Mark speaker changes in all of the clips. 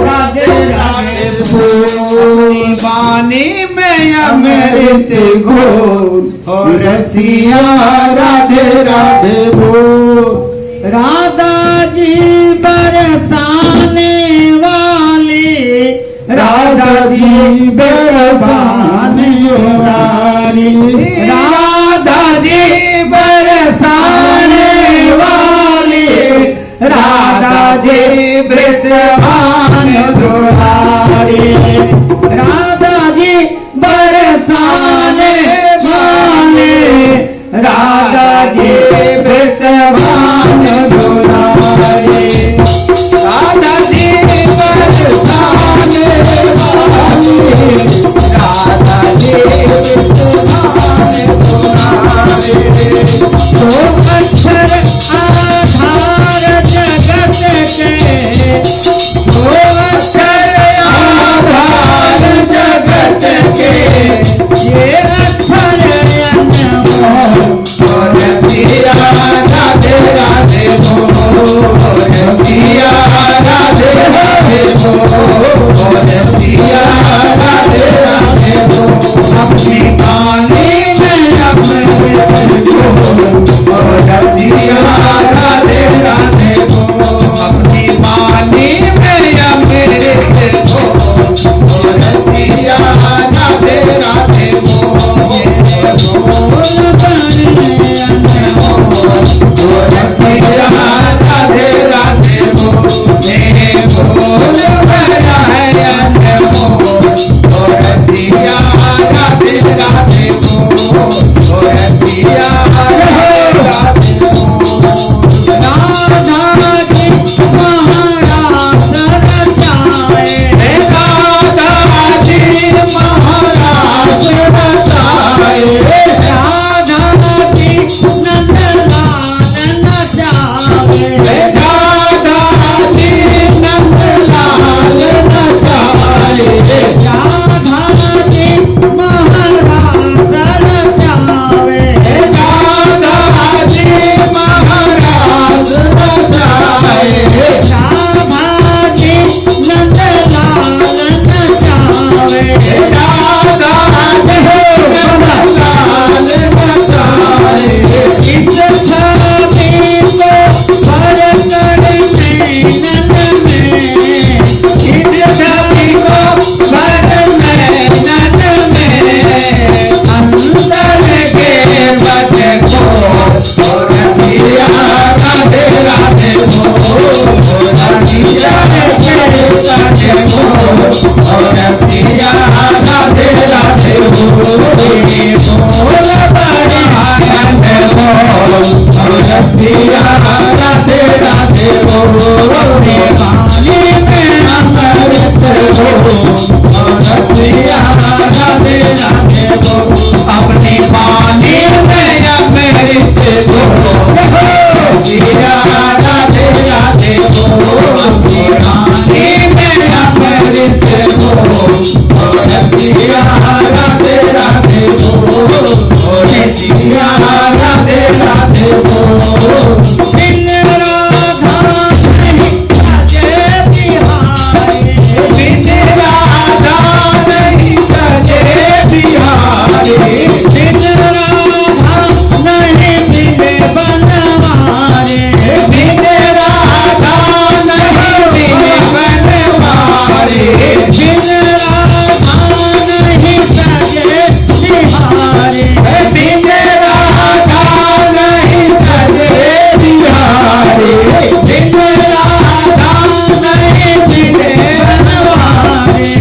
Speaker 1: राधे राधे बोल।
Speaker 2: पानी में अमृत घोल और रसिया राधे राधे बोल।
Speaker 1: राधा जी बरसाने वाली,
Speaker 2: राधा जी बरसाने वाली,
Speaker 1: राधा जी बरसाने वाली, राधा जी बरसाने दुलारी, राधा जी बरसाने वाली, राधा जी बरसाने दुलारी, राधा जी बरसाने वाली, राधा जी बरसाने दुलारी। तो अक्षर आधार जगत के, तो अक्षर आधार जगत के, ये अक्षर अनमोल और सिया राधे राधे बोल, सिया राधे राधे बोल, सिया राधे राधे बोल। अपनी पानी में अमृत घोल और सिया राधे राधे बोल, अपनी पानी में अमृत घोल और सिया राधे राधे बोल। बोल बने अनमोल और सिया राधे राधे बोल, बोल बने अनमोल और सिया राधे राधे बोल, सिया राधे राधे बोल। राधा जी महाराज रचाए, राधा जी महाराज रचाए, राधा जी नंदलाल नचाए, राधा जी नंदलाल नचाए, राधा जी महाराज रचाए, राधा जी महाराज रचाए, राधा जी नंदलाल नचाए, राधा जी नंदलाल नचाए। इस छवि को भर कर नैनन में, इस छवि को भर नैनन में, अंतर के बच को और सिया राधे राधे बोल, सिया राधे राधे बोल और सिया राधे राधे बोल। बोल बड़े अनमोल और सिया राधे राधे बोल, पानी में अमृत घोल और सिया राधे राधे बोल, अपने पानी में अमृत घोल सिया राधे राधे बोल, पानी में अमृत घोल और सिया राधे राधे बोल, सिया राधे राधे बोल। बिन राधा नहीं सजे बिहारी, बिन राधा नहीं सजे बिहारी, बिन राधा नहीं मिले बनवारी, बिन राधा नहीं मिले बनवारी, बिन राधा नहीं सजे बिहारी, बिन राधा नहीं सजे बिहारी, बिन राधा नहीं मिले बनवारी,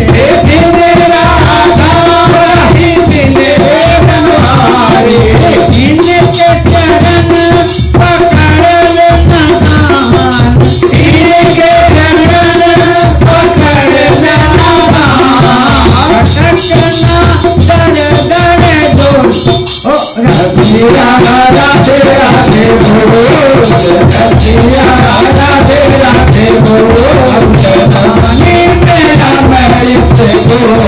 Speaker 1: बिन राधा नहीं मिले बनवारी। इनके चरण पकड़ लेना, इनके चरण पकड़ लेना, भटकना दर दर दो। सिया राधे राधे बोल, सिया राधे राधे बोल, पानी में अमृत घोल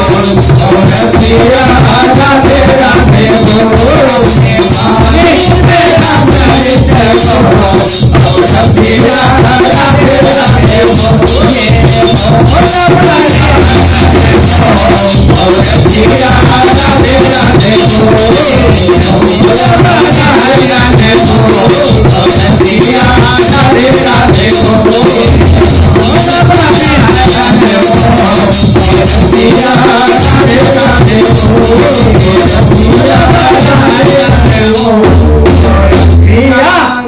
Speaker 1: और सिया राधे राधे बोल, पानी में अमृत घोल और सिया राधे राधे बोल।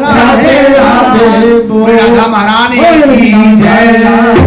Speaker 2: राधे राधे बोल राधा महारानी की जय।